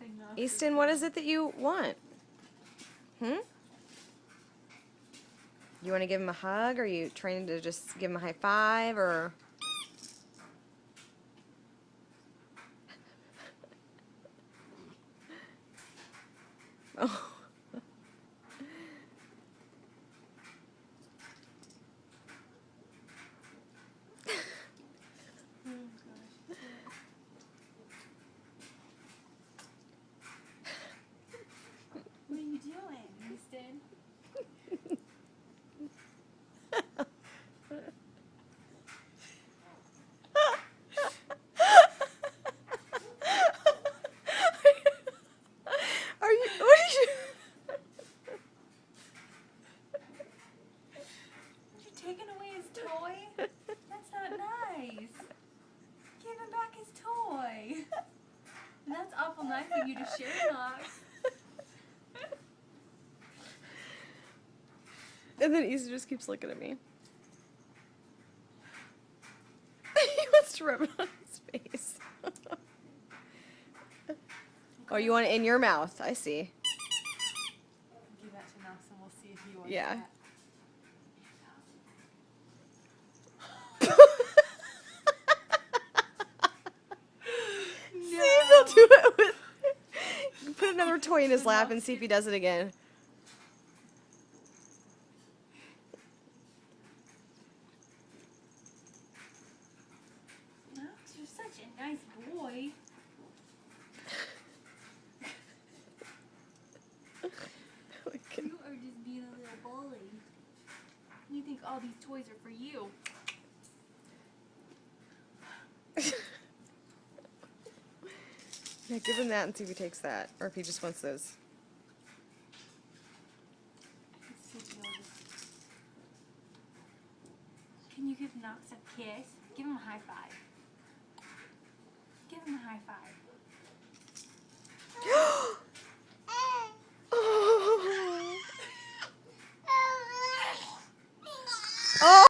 everything off. Easton, what is it that you want? You want to give him a hug? Or are you trying to just give him a high five? Or oh. What are you doing, Easton? Are you? What are you? You're taking away his toy? That's not nice. Give him back his toy. And that's awful nice of you to share, Knox. And then Easton just keeps looking at me. He wants to rub it on his face. Oh, you want it in your mouth? I see. Give that to Knox and we'll see if he wants Yeah. that. See if he'll do it with. Put another toy in his lap and see if he does it again. Knox, you're such a nice boy. You are just being a little bully. You think all these toys are for you. Yeah, give him that and see if he takes that, or if he just wants those. Can you give Knox a kiss? Give him a high five. Give him a high five. Oh!